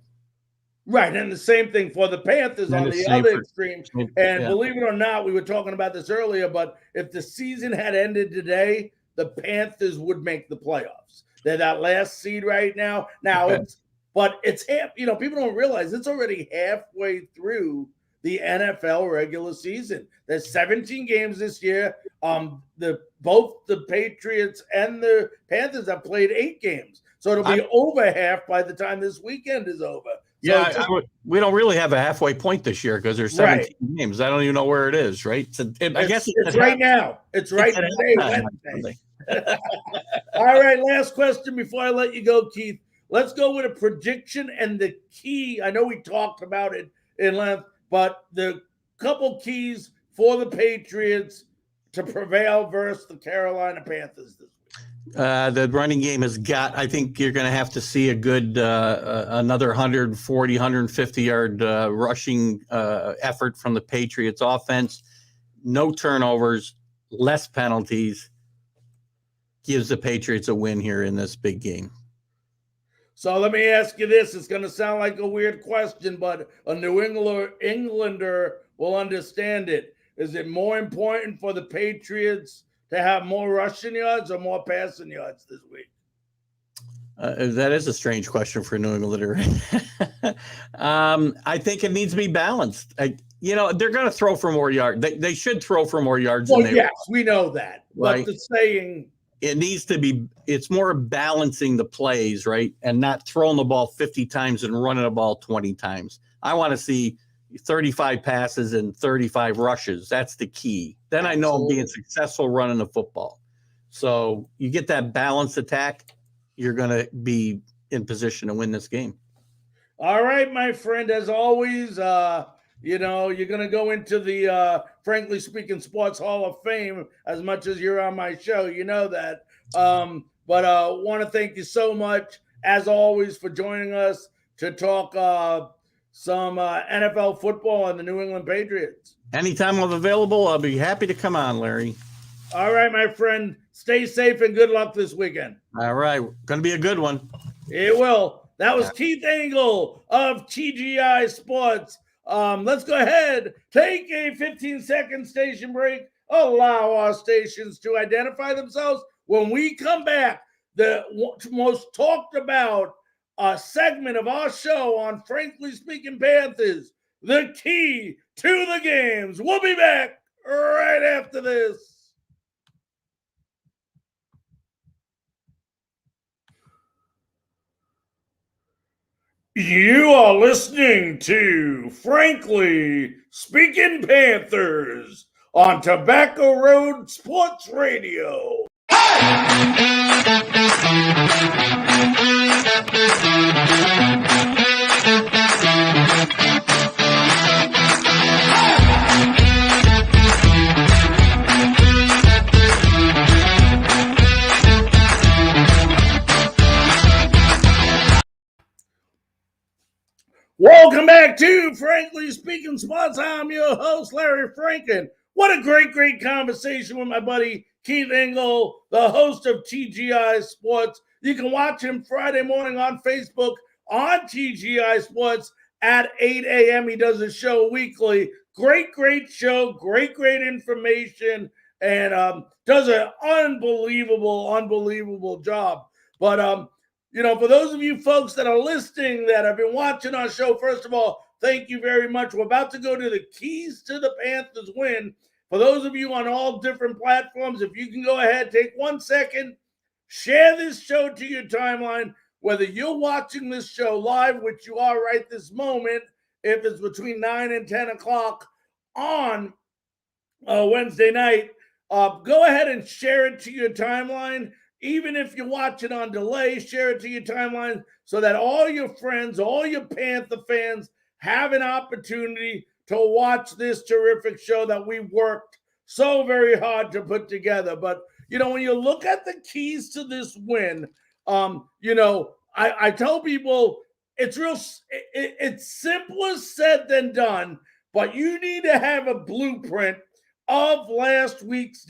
Right, and the same thing for the Panthers on the other extreme. And believe it or not, we were talking about this earlier, but if the season had ended today, the Panthers would make the playoffs. They're that last seed right now. It's half. People don't realize it's already halfway through the NFL regular season. There's 17 games this year. Both the Patriots and the Panthers have played 8 games. So it'll be over half by the time this weekend is over. So we don't really have a halfway point this year because there's 17 games. I don't even know where it is, right? I guess it's right now. It's right today, Wednesday. All right, last question before I let you go, Keith. Let's go with a prediction and the key. I know we talked about it in length, but the couple keys for the Patriots to prevail versus the Carolina Panthers this week. The running game has got, I think you're going to have to see a good, another 140, 150-yard rushing effort from the Patriots offense. No turnovers, less penalties, gives the Patriots a win here in this big game. So let me ask you this. It's going to sound like a weird question, but a New Englander will understand it. Is it more important for the Patriots to have more rushing yards or more passing yards this week? That is a strange question for a New Englander. I think it needs to be balanced. They're going to throw for more yards. They should throw for more yards. Well, yes, we know that. Right? But the saying... It needs to be, it's more balancing the plays, right? And not throwing the ball 50 times and running the ball 20 times. I want to see 35 passes and 35 rushes. That's the key. Then I know I'm being successful running the football. So you get that balanced attack, you're going to be in position to win this game. All right, my friend, as always, you're going to go into the Frankly Speaking Sports Hall of Fame as much as you're on my show. You know that. But I want to thank you so much, as always, for joining us to talk some NFL football and the New England Patriots. Anytime I'm available, I'll be happy to come on, Larry. All right, my friend. Stay safe and good luck this weekend. All right. Going to be a good one. It will. That was Keith Engle of TGI Sports. Let's go ahead, take a 15-second station break, allow our stations to identify themselves. When we come back, the most talked about segment of our show on Frankly Speaking Panthers, the key to the games. We'll be back right after this. You are listening to Frankly Speaking Panthers on Tobacco Road Sports Radio. Welcome back to Frankly Speaking Sports. I'm your host, Larry Franken. What a great conversation with my buddy Keith Engle, the host of TGI Sports. You can watch him Friday morning on Facebook on TGI Sports at 8 a.m. He does a show weekly. Great show, great information, and does an unbelievable job. But for those of you folks that are listening that have been watching our show, first of all, thank you very much. We're about to go to the keys to the Panthers win. For those of you on all different platforms, if you can go ahead, take 1 second, share this show to your timeline, whether you're watching this show live, which you are right this moment, if it's between 9 and 10 o'clock on Wednesday night, go ahead and share it to your timeline. Even if you watch it on delay, share it to your timeline so that all your friends, all your Panther fans have an opportunity to watch this terrific show that we worked so very hard to put together. But, when you look at the keys to this win, I tell people it's simpler said than done, but you need to have a blueprint of last week's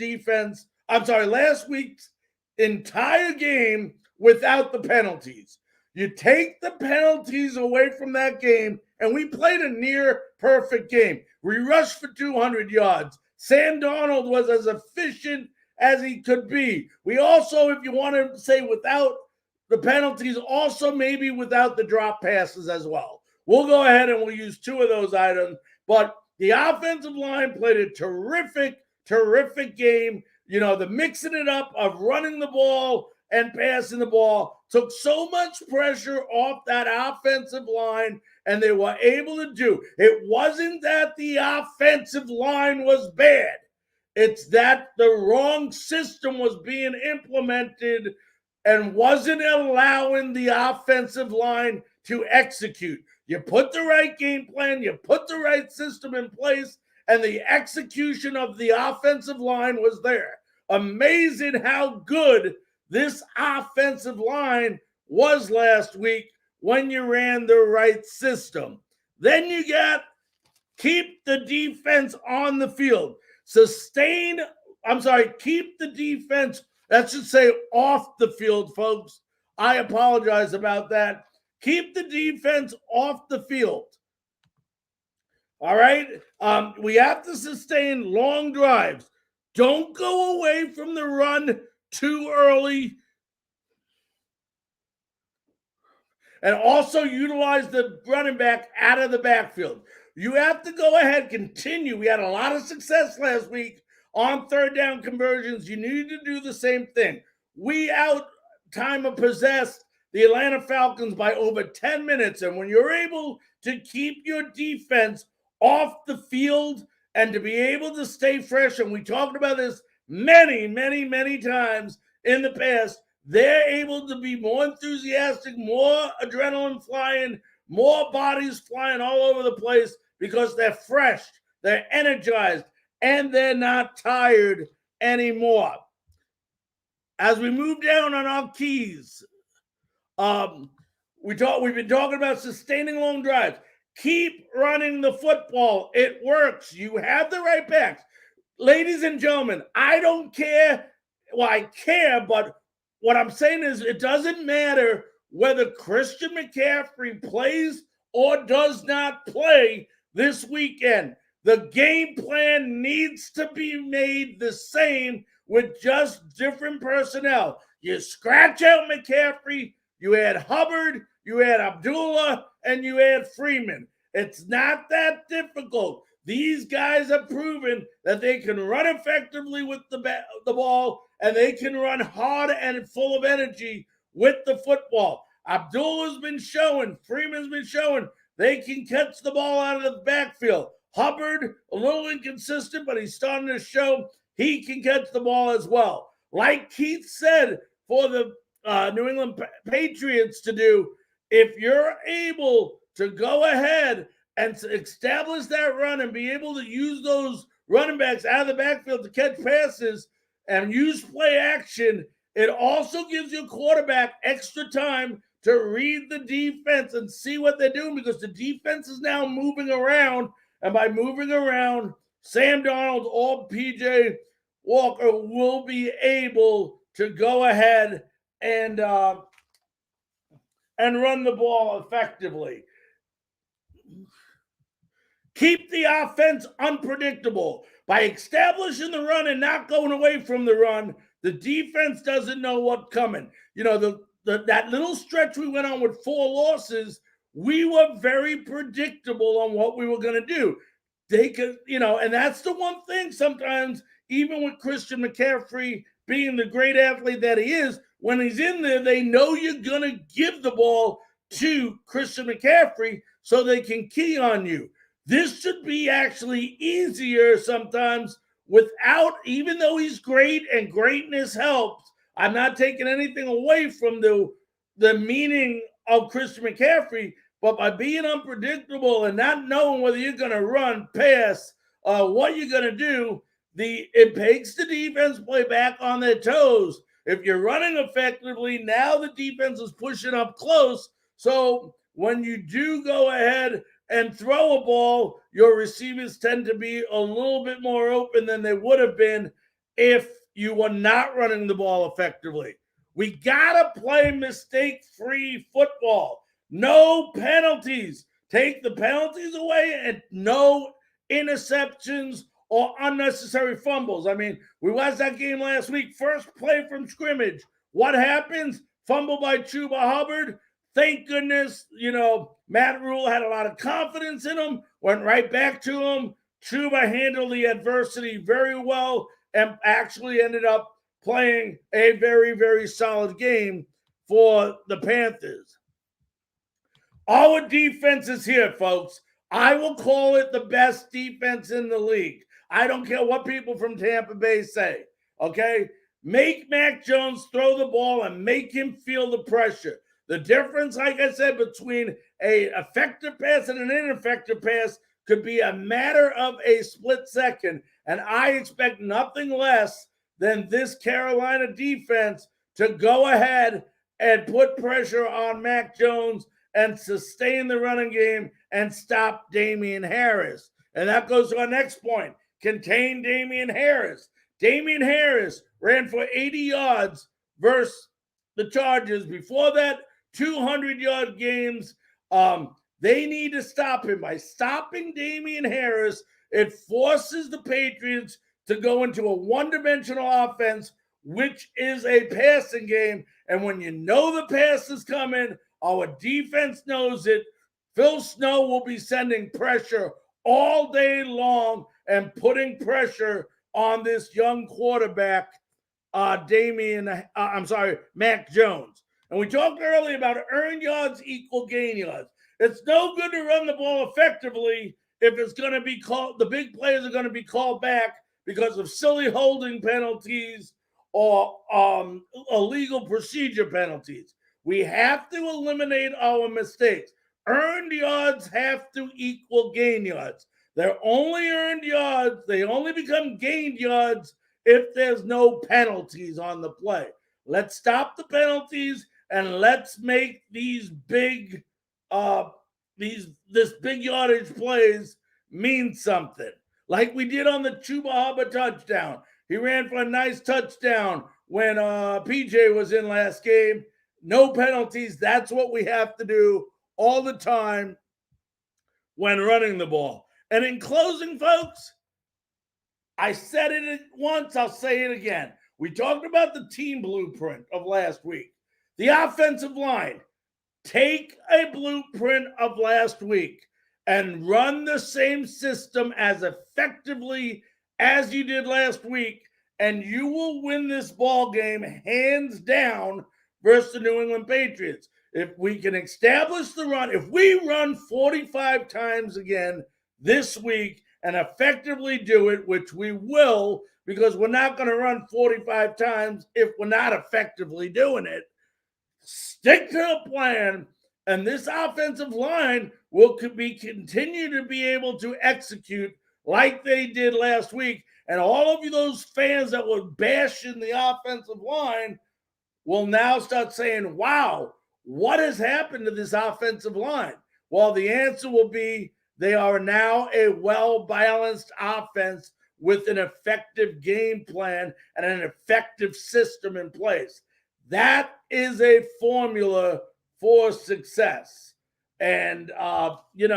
entire game without the penalties. You take the penalties away from that game, and we played a near perfect game. We rushed for 200 yards. Sam Darnold was as efficient as he could be. We also, if you want to say without the penalties, also maybe without the drop passes as well. We'll go ahead and we'll use 2 of those items. But The offensive line played a terrific game. The mixing it up of running the ball and passing the ball took so much pressure off that offensive line, and they were able to do. It wasn't that the offensive line was bad. It's that the wrong system was being implemented and wasn't allowing the offensive line to execute. You put the right game plan, you put the right system in place, and the execution of the offensive line was there. Amazing how good this offensive line was last week when you ran the right system. Then you got keep the defense on the field. Keep the defense, that should say off the field, folks. I apologize about that. Keep the defense off the field. All right? We have to sustain long drives. Don't go away from the run too early. And also utilize the running back out of the backfield. You have to go ahead, continue. We had a lot of success last week on third down conversions. You need to do the same thing. We out time of possess the Atlanta Falcons by over 10 minutes. And when you're able to keep your defense off the field and to be able to stay fresh, and we talked about this many times in the past, they're able to be more enthusiastic, more adrenaline flying, more bodies flying all over the place because they're fresh, they're energized, and they're not tired anymore. As we move down on our keys, we've been talking about sustaining long drives. Keep running the football. It works. You have the right backs. Ladies and gentlemen, I don't care. Well, I care, but what I'm saying is it doesn't matter whether Christian McCaffrey plays or does not play this weekend. The game plan needs to be made the same with just different personnel. You scratch out McCaffrey, you add Hubbard, you add Abdullah, and you add Freeman. It's not that difficult. These guys have proven that they can run effectively with the ball, and they can run hard and full of energy with the football. Abdullah's been showing, Freeman's been showing they can catch the ball out of the backfield. Hubbard, a little inconsistent, but he's starting to show he can catch the ball as well. Like Keith said for the New England Patriots to do, if you're able to go ahead and establish that run and be able to use those running backs out of the backfield to catch passes and use play action, it also gives your quarterback extra time to read the defense and see what they're doing, because the defense is now moving around. And by moving around, Sam Darnold or PJ Walker will be able to go ahead and run the ball effectively. Keep the offense unpredictable. By establishing the run and not going away from the run, the defense doesn't know what's coming. That little stretch we went on with 4 losses, we were very predictable on what we were going to do. They could, and that's the one thing sometimes, even with Christian McCaffrey being the great athlete that he is, when he's in there, they know you're going to give the ball to Christian McCaffrey so they can key on you. This should be actually easier sometimes without, even though he's great and greatness helps. I'm not taking anything away from the meaning of Christian McCaffrey, but by being unpredictable and not knowing whether you're going to run, pass, what you're going to do, it makes the defense play back on their toes. If you're running effectively, now the defense is pushing up close. So when you do go ahead and throw a ball, your receivers tend to be a little bit more open than they would have been if you were not running the ball effectively. We got to play mistake-free football. No penalties. Take the penalties away and no interceptions or unnecessary fumbles. I mean, we watched that game last week. First play from scrimmage. What happens? Fumble by Chuba Hubbard. Thank goodness, Matt Rule had a lot of confidence in him, went right back to him, Chuba handled the adversity very well and actually ended up playing a very, very solid game for the Panthers. Our defense is here, folks. I will call it the best defense in the league. I don't care what people from Tampa Bay say, okay? Make Mac Jones throw the ball and make him feel the pressure. The difference, like I said, between an effective pass and an ineffective pass could be a matter of a split second, and I expect nothing less than this Carolina defense to go ahead and put pressure on Mac Jones and sustain the running game and stop Damian Harris. And that goes to our next point. Contain Damian Harris. Damian Harris ran for 80 yards versus the Chargers. Before that, 200-yard games. They need to stop him. By stopping Damian Harris, it forces the Patriots to go into a one-dimensional offense, which is a passing game. And when you know the pass is coming, our defense knows it. Phil Snow will be sending pressure all day long and putting pressure on this young quarterback, Mac Jones. And we talked earlier about earned yards equal gain yards. It's no good to run the ball effectively if it's going to be called, the big plays are going to be called back because of silly holding penalties or illegal procedure penalties. We have to eliminate our mistakes. Earned yards have to equal gain yards. They're only earned yards. They only become gained yards if there's no penalties on the play. Let's stop the penalties and let's make these big big yardage plays mean something. Like we did on the Chuba Hubbard touchdown. He ran for a nice touchdown when PJ was in last game. No penalties. That's what we have to do all the time when running the ball. And in closing, folks, I said it once, I'll say it again. We talked about the team blueprint of last week. The offensive line. Take a blueprint of last week and run the same system as effectively as you did last week, and you will win this ball game hands down versus the New England Patriots. If we can establish the run, if we run 45 times again this week and effectively do it, which we will, because we're not going to run 45 times if we're not effectively doing it, stick to a plan, and this offensive line will continue to be able to execute like they did last week. And all of you, those fans that were bashing the offensive line, will now start saying, wow, what has happened to this offensive line? Well, the answer will be they are now a well-balanced offense with an effective game plan and an effective system in place. That is a formula for success. And, I'm going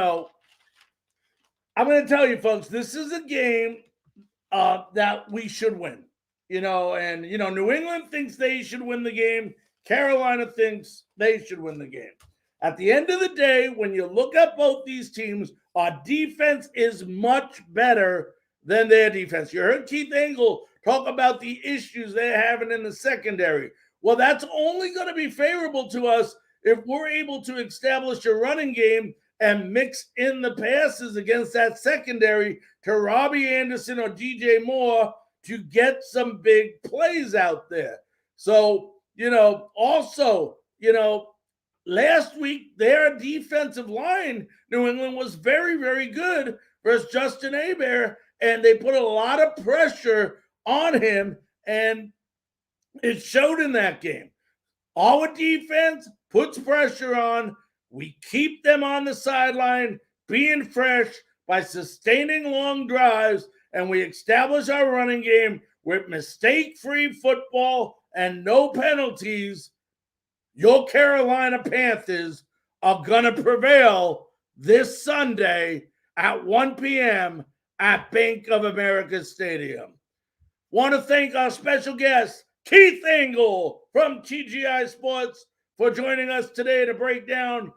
to tell you, folks, this is a game that we should win. New England thinks they should win the game. Carolina thinks they should win the game. At the end of the day, when you look at both these teams, our defense is much better than their defense. You heard Keith Engle talk about the issues they're having in the secondary. Well, that's only going to be favorable to us if we're able to establish a running game and mix in the passes against that secondary to Robbie Anderson or DJ Moore to get some big plays out there. So, last week, their defensive line, New England, was very, very good versus Justin Hebert, and they put a lot of pressure on him, and it showed in that game. Our defense puts pressure on. We keep them on the sideline, being fresh by sustaining long drives, and we establish our running game with mistake-free football and no penalties. Your Carolina Panthers are going to prevail this Sunday at 1 p.m. at Bank of America Stadium. Want to thank our special guest, Keith Engle from TGI Sports, for joining us today to break down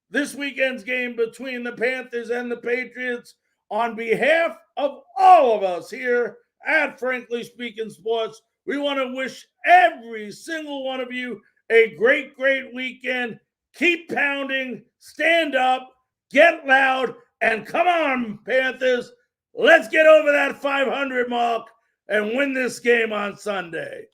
this weekend's game between the Panthers and the Patriots. on behalf of all of us here at Frankly Speaking Sports, we want to wish every single one of you a great, great weekend. Keep pounding, stand up, get loud, and come on, Panthers. Let's get over that 500 mark and win this game on Sunday.